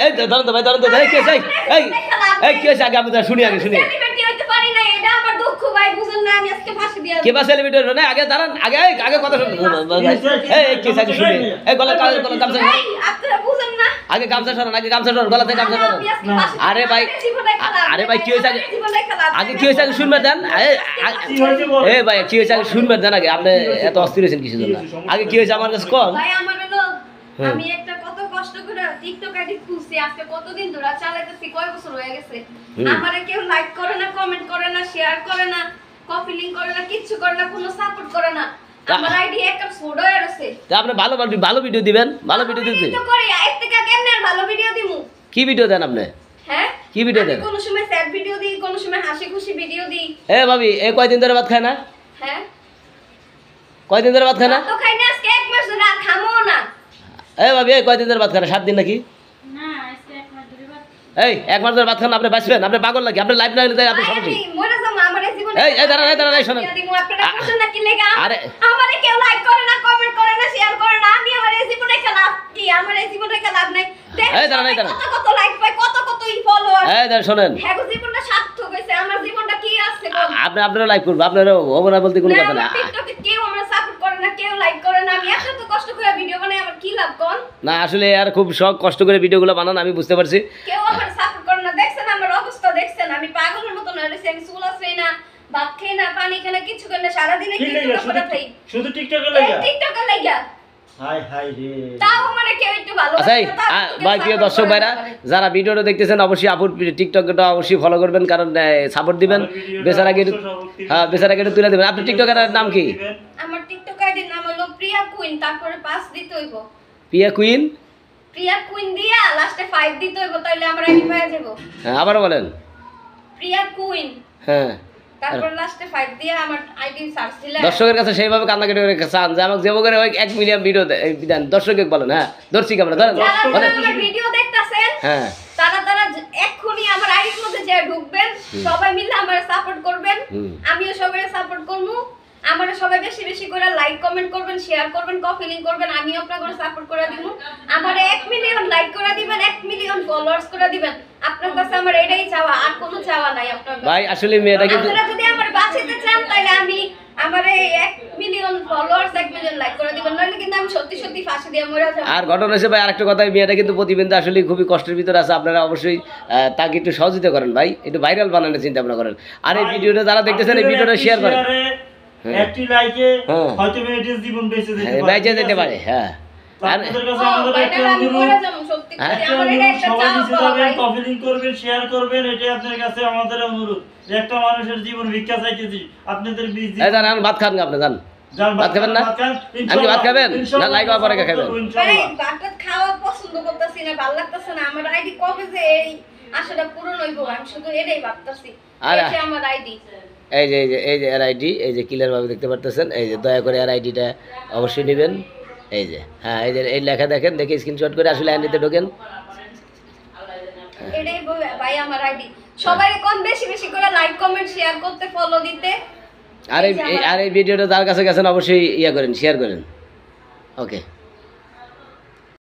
এই ধরুন তো ভাই ধরুন তো এই কে চাই এই কে চাই আগে শুনি আগে শুনি সেলিব্রিটি হইতে পারি না এটা আমার দুঃখ ভাই বুঝুন না আমি আজকে ফাঁসি দিয়া কে বা সেলিব্রিটি না আগে দাঁড়ান আগে কথা শুনুন এই কে চাই শুনি এই গলা গামছা এই আপনারা বুঝুন না আগে গামছা সরান আগে গামছা সরান গলাতে গামছা সরান আরে ভাই কি হইছে আগে কি হইছে শুনবেন দেন এই ভাই কি হইছে শুনবেন দেন আগে আপনি এত অস্থির হইছেন কিছু জন্য আগে কি হইছে আমার কাছে কোন ভাই আমার হলো আমি একটা কত কষ্ট করে টিকটক আইডি খুলছি আজকে কতদিন ধরে চালাইতেছি কয় বছর হয়ে গেছে আমারে কেউ লাইক করে না কমেন্ট করে না শেয়ার করে না কপি লিংক করে না কিছু করে না কোনো সাপোর্ট করে না আমার আইডি একটা ছোট হয়ে আছে তা আপনি ভালো ভিডিও দিবেন ভালো ভিডিও দিতে তো করি এর থেকে কেমনে ভালো ভিডিও দিমু কি ভিডিও দেন আপনি হ্যাঁ কি ভিডিও দেন কোন সময় স্যাড ভিডিও দিই কোন সময় হাসি খুশি ভিডিও দিই এ ভাবি এই কয়দিন ধরে ভাত খায় না হ্যাঁ কয়দিন ধরে ভাত খায় না তো খাই না আজকে এক মাস ধরে খামো না এ ভাবি এই কয়দিন ধরে ভাত খায় না 7 দিন নাকি না আজকে এক মাস ধরে ভাত এই এক মাস ধরে ভাত খান আপনি বাঁচবেন আপনি পাগল নাকি আপনি লাইভ না হলে আপনি সমস্যা আমি মরে যাব আমার জীবনে এই দাঁড়ান এই শুনুন আপনারা বুঝছেন না কি লাগা আরে আমারে কেউ লাইক করে না কমেন্ট করে না শেয়ার করে না আমি আমার এই জীবনে খেলাফ কি আমার এই জীবনে খেলাফ নাই এই দাঁড়ান কত লাইক পাই কত ফলোয়ার এই দাঁড়ান শুনেন হ্যাঁ জীবনটা সার্থক হইছে আমার জীবনটা কি আছে আপনারা লাইক করবেন আপনারা হবে না বলতে কোনো কথা না টিকটকে কেউ আমরা সাপোর্ট করে না কেউ লাইক করে না আমি এত তো কষ্ট করে ভিডিও বানাই আমার কি লাভ কোন না আসলে আর খুব শখ কষ্ট করে ভিডিওগুলো বানান আমি বুঝতে পারছি কেউ আমার সাপোর্ট করে না দেখছেন আমার অবস্থা দেখছেন আমি পাগলের মতো না রইছি আমি চুল আসই না ভাত খাই না পানি খাই না কিছু করে না সারা দিনে টিকটক করে থাকি শুধু টিকটকের লাগা টিকটকের লাগা হাই হাই রে তাও মানে কেউ একটু ভালো আচ্ছা ভাই প্রিয় দর্শক ভাইরা যারা ভিডিওটা দেখতেছেন অবশ্যই আপুর টিকটকটা অবশ্যই ফলো করবেন কারণ সাপোর্ট দিবেন বেচারাকে হ্যাঁ বেচারাকে তুলে দেবেন আপনার টিকটকের নাম কি আমার টিকটক আইডির নাম হলো প্রিয়া কুইন তারপরে 5 দিতে হইব প্রিয়া কুইন দিয়া লাস্টে 5 দিতে হইব তাইলে আমার আইডি পাওয়া যাব হ্যাঁ আবার বলেন প্রিয়া কুইন হ্যাঁ তারপর লাস্টে 5 দিয়া আমার আইডি সার্চ দিলে দর্শকের কাছে সেইভাবে কান্নাকাটি করে চান যে আমাকে যেমন করে ওই 1 মিলিয়ন ভিডিও দেন দর্শককে বলেন হ্যাঁ দর্শক আমরা ধরেন আমার ভিডিও দেখতাছেন হ্যাঁ তারা এক্ষুনি আমার আইডির মধ্যে যে ঢুকবেন সবাই মিলে আমারে সাপোর্ট করবেন আমিও সবাইকে সাপোর্ট করব আমারে সবাই বেশি বেশি করে লাইক কমেন্ট করবেন শেয়ার করবেন কপি লিংক করবেন আমিও আপনাদের সাপোর্ট করে দিব আমারে 1 মিলিয়ন লাইক করে দিবেন 1 মিলিয়ন ফলোয়ার্স করে দিবেন আপনার কাছে আমার এটাই চাওয়া আর কোনো চাওয়া নাই আপনার ভাই আসলে মেয়েটা কিন্তু আপনারা যদি আমার বাঁচাতে চান তাহলে আমি আমারে 1 মিলিয়ন ফলোয়ার্স 1 মিলিয়ন লাইক করে দিবেন নইলে কিন্তু আমি সত্যি সত্যি ফাঁসি দিয়ে মরে যাব আর ঘটনা হইছে ভাই আরেকটা কথা মেয়েটা কিন্তু প্রতিবিন্দু আসলে খুবই কষ্টের ভিতরে আছে আপনারা অবশ্যই তাকে একটু সহযোগিতা করেন ভাই একটু ভাইরাল বানানোর চিন্তা ভাবনা করেন আর এই ভিডিওটা যারা দেখতেছেন এই ভিডিওটা শেয়ার করেন একটি লাইকে হয়তো মেয়েটির জীবন বেঁচে যেতে পারে হ্যাঁ আপনাদের কাছে আমাদের একটা অনুরোধ সত্যি করে আমার এটা একটা চাওয়া কপি লিংক করবেন শেয়ার করবেন এটাই আপনাদের কাছে আমাদের অনুরোধ একটা মানুষের জীবন ভিক্ষা চাইতেছি আপনাদের বিজি এই জান ভাত খান আপনি জান ভাত খাবেন না আপনি ভাত খাবেন না লাইক হওয়ার পরে খাবেন ভাই ভাত খাওয়া পছন্দ করতেছি না ভালো লাগতেছে না আমার আইডি কবে যে এই আশাটা পূরণ হইব আমি শুধু এটাই ভাবতাছি এই আমার আইডি এই যে এর আইডি এই যে ক্লিয়ার ভাবে দেখতে পারতেছেন এই যে দয়া করে এর আইডিটা অবশ্যই নেবেন এই যে হ্যাঁ এই যে এই লেখা দেখেন দেখে স্ক্রিনশট করে আসলে আইডিতে ঢোকেন এটাই ভাই আমার আইডি সবাই কম বেশি বেশি করে লাইক কমেন্ট শেয়ার করতে ফলো দিতে আর এই ভিডিওটা যার কাছে গেছেন অবশ্যই ইয়া করেন শেয়ার করেন ওকে